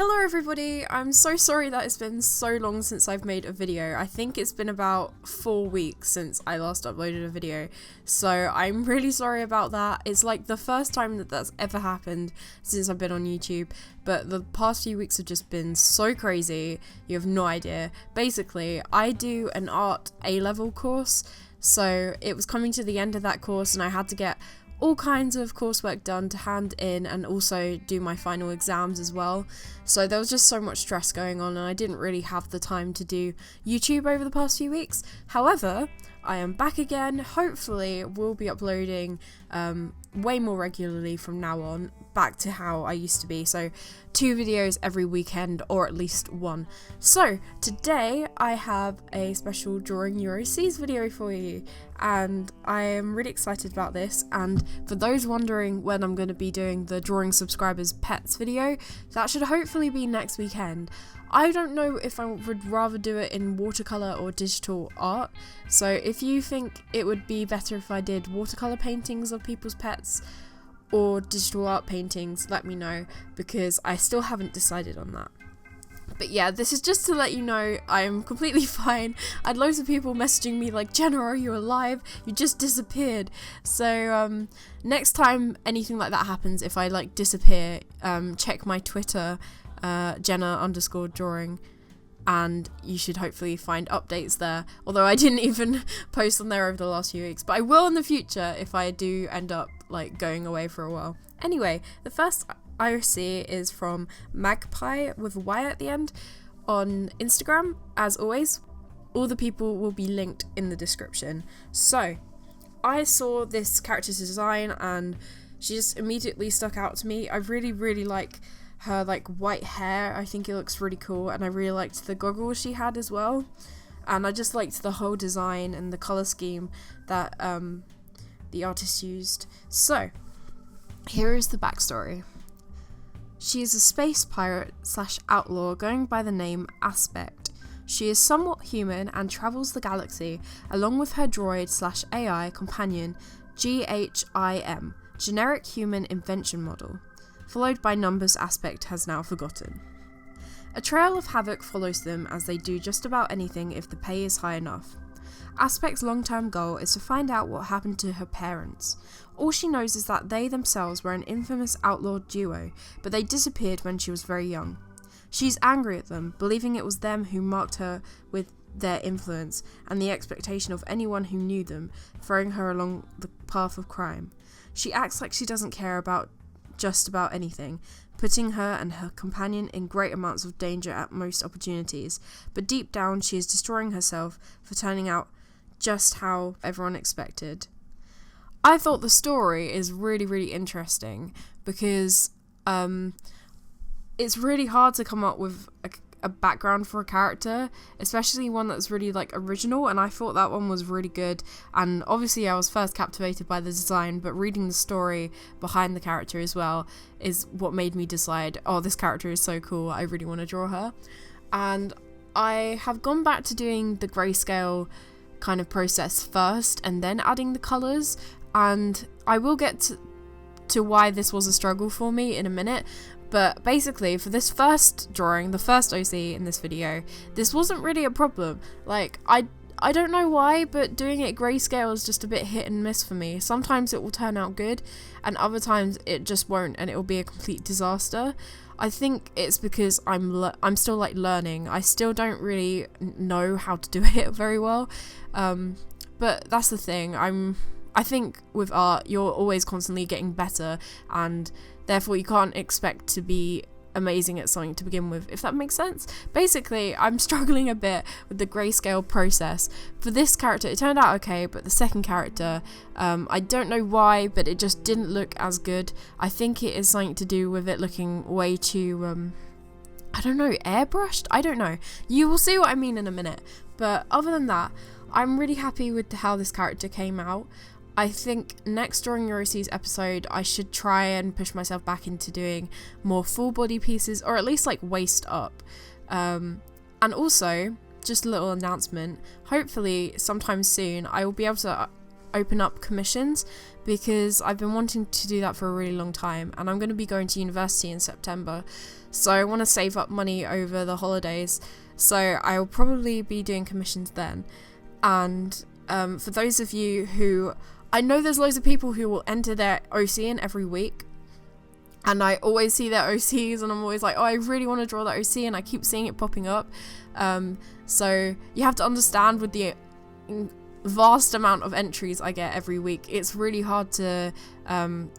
Hello everybody, I'm so sorry that it's been so long since I've made a video. I think it's been about 4 weeks since I last uploaded a video, so I'm really sorry about that. It's like the first time that that's ever happened since I've been on YouTube, but the past few weeks have just been so crazy, you have no idea. Basically, I do an art A-level course, so it was coming to the end of that course and I had to get all kinds of coursework done to hand in and also do my final exams as well. So there was just so much stress going on and I didn't really have the time to do YouTube over the past few weeks. However, I am back again. Hopefully we'll be uploading way more regularly from now on, back to how I used to be. So 2 videos every weekend, or at least 1. So today I have a special Drawing Neuroses video for you, and I am really excited about this. And for those wondering when I'm going to be doing the Drawing Subscribers Pets video, that should hopefully be next weekend. I don't know if I would rather do it in watercolour or digital art, so if you think it would be better if I did watercolour paintings of people's pets or digital art paintings, let me know, because I still haven't decided on that. But yeah, this is just to let you know I am completely fine. I had loads of people messaging me like, Jenna, are you alive? You just disappeared. So next time anything like that happens, if I like disappear, check my Twitter, Jenna_drawing, and you should hopefully find updates there, although I didn't even post on there over the last few weeks, but I will in the future if I do end up like going away for a while. Anyway, the first IRC is from Magpie with a Y at the end on Instagram. As always, all the people will be linked in the description. So I saw this character's design and she just immediately stuck out to me. I really like her like white hair. I think it looks really cool, and I really liked the goggles she had as well, and I just liked the whole design and the color scheme that the artist used. So here is the backstory. She is a space pirate / outlaw going by the name Aspect. She is somewhat human and travels the galaxy along with her droid / AI companion GHIM, generic human invention model, followed by numbers Aspect has now forgotten. A trail of havoc follows them as they do just about anything if the pay is high enough. Aspect's long-term goal is to find out what happened to her parents. All she knows is that they themselves were an infamous outlaw duo, but they disappeared when she was very young. She's angry at them, believing it was them who marked her with their influence and the expectation of anyone who knew them, throwing her along the path of crime. She acts like she doesn't care about just about anything, putting her and her companion in great amounts of danger at most opportunities, but deep down she is destroying herself for turning out just how everyone expected. I thought the story is really interesting because it's really hard to come up with a background for a character, especially one that's really like original, and I thought that one was really good. And obviously I was first captivated by the design, but reading the story behind the character as well is what made me decide, oh, this character is so cool, I really want to draw her. And I have gone back to doing the grayscale kind of process first and then adding the colours, and I will get to why this was a struggle for me in a minute. But basically, for this first drawing, the first OC in this video, this wasn't really a problem. Like, I don't know why, but doing it grayscale is just a bit hit and miss for me. Sometimes it will turn out good, and other times it just won't, and it will be a complete disaster. I think it's because I'm still like learning. I still don't really know how to do it very well. But that's the thing. I think with art, you're always constantly getting better, and therefore you can't expect to be amazing at something to begin with, if that makes sense. Basically, I'm struggling a bit with the grayscale process. For this character, it turned out okay, but the second character, I don't know why, but it just didn't look as good. I think it is something to do with it looking way too, I don't know, airbrushed? I don't know. You will see what I mean in a minute. But other than that, I'm really happy with how this character came out. I think next Drawing Neuroses episode I should try and push myself back into doing more full body pieces, or at least like waist up. And also, just a little announcement, hopefully sometime soon I will be able to open up commissions, because I've been wanting to do that for a really long time, and I'm going to be going to university in September, so I want to save up money over the holidays, so I'll probably be doing commissions then. And for those of you who, I know there's loads of people who will enter their OC in every week, and I always see their OCs and I'm always like, oh, I really want to draw that OC, and I keep seeing it popping up. So you have to understand, with the vast amount of entries I get every week, it's really hard to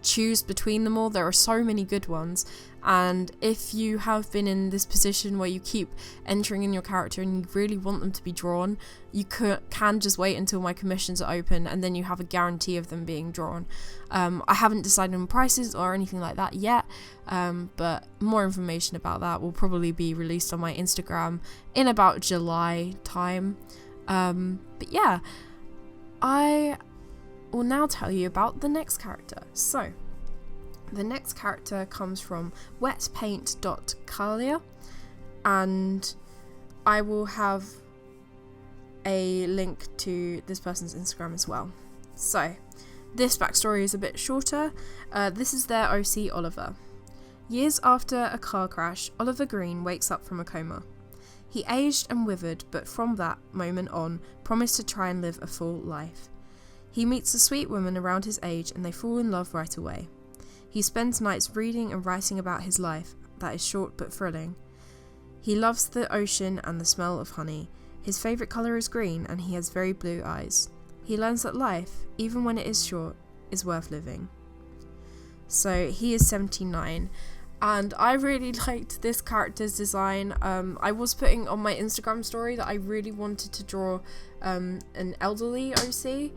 choose between them all. There are so many good ones, and if you have been in this position where you keep entering in your character and you really want them to be drawn, you can just wait until my commissions are open, and then you have a guarantee of them being drawn. I haven't decided on prices or anything like that yet, but more information about that will probably be released on my Instagram in about July time. But yeah, I will now tell you about the next character. So, the next character comes from wetpaint.kalia, and I will have a link to this person's Instagram as well. So, this backstory is a bit shorter. This is their OC, Oliver. Years after a car crash, Oliver Green wakes up from a coma. He aged and withered, but from that moment on, promised to try and live a full life. He meets a sweet woman around his age, and they fall in love right away. He spends nights reading and writing about his life, that is short but thrilling. He loves the ocean and the smell of honey. His favourite colour is green, and he has very blue eyes. He learns that life, even when it is short, is worth living. So he is 79. And I really liked this character's design. I was putting on my Instagram story that I really wanted to draw an elderly OC,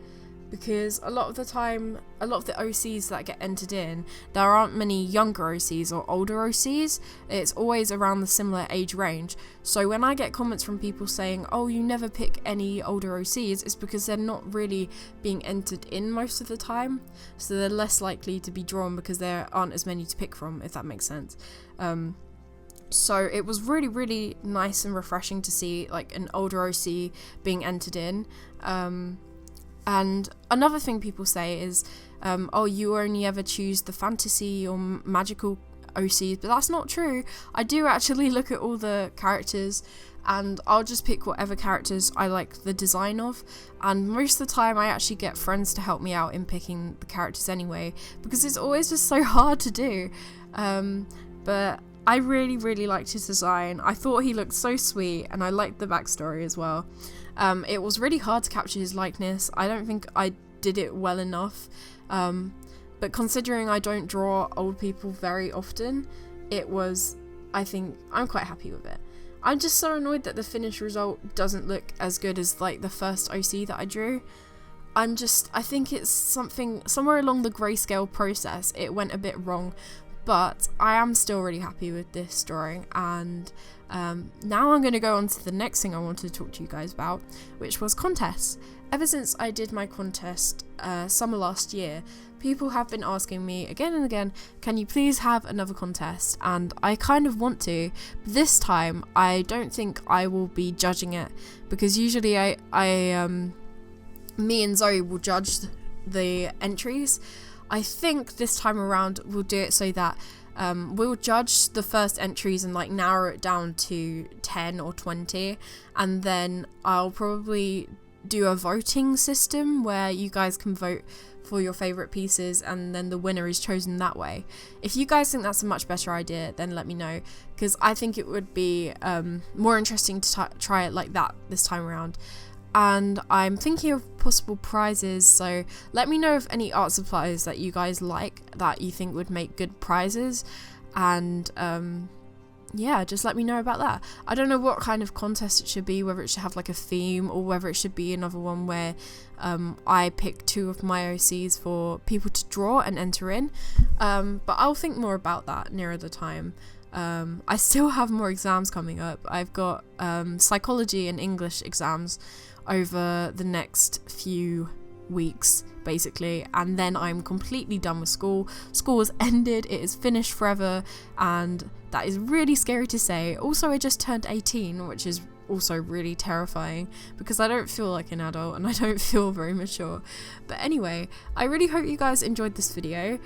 because a lot of the time, a lot of the OCs that get entered in, there aren't many younger OCs or older OCs. It's always around the similar age range. So when I get comments from people saying, oh, you never pick any older OCs, it's because they're not really being entered in most of the time. So they're less likely to be drawn because there aren't as many to pick from, if that makes sense. So it was really, really nice and refreshing to see like an older OC being entered in. And another thing people say is, oh, you only ever choose the fantasy or magical OCs, but that's not true. I do actually look at all the characters, and I'll just pick whatever characters I like the design of, and most of the time I actually get friends to help me out in picking the characters anyway, because it's always just so hard to do. But I really, really liked his design. I thought he looked so sweet, and I liked the backstory as well. It was really hard to capture his likeness. I don't think I did it well enough, but considering I don't draw old people very often, I think I'm quite happy with it. I'm just so annoyed that the finished result doesn't look as good as like the first OC that I drew. I think it's somewhere along the grayscale process it went a bit wrong, but I am still really happy with this drawing. And now I'm going to go on to the next thing I wanted to talk to you guys about, which was contests. Ever since I did my contest summer last year, people have been asking me again and again, can you please have another contest? And I kind of want to, but this time I don't think I will be judging it, because usually me and Zoe will judge the entries. I think this time around we'll do it so that we'll judge the first entries and like narrow it down to 10 or 20, and then I'll probably do a voting system where you guys can vote for your favourite pieces, and then the winner is chosen that way. If you guys think that's a much better idea, then let me know, because I think it would be more interesting to try it like that this time around. And I'm thinking of possible prizes, so let me know of any art supplies that you guys like that you think would make good prizes, and yeah, just let me know about that. I don't know what kind of contest it should be, whether it should have like a theme or whether it should be another one where I pick 2 of my OCs for people to draw and enter in, but I'll think more about that nearer the time. I still have more exams coming up. I've got psychology and English exams over the next few weeks basically, and then I'm completely done with school. School has ended, it is finished forever, and that is really scary to say. Also, I just turned 18, which is also really terrifying because I don't feel like an adult and I don't feel very mature. But anyway, I really hope you guys enjoyed this video.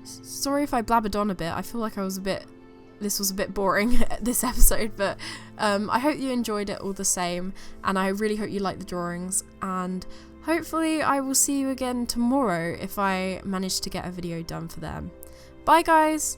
Sorry if I blabbered on a bit. I feel like this was a bit boring, this episode, but I hope you enjoyed it all the same, and I really hope you like the drawings, and hopefully I will see you again tomorrow if I manage to get a video done for them. Bye guys!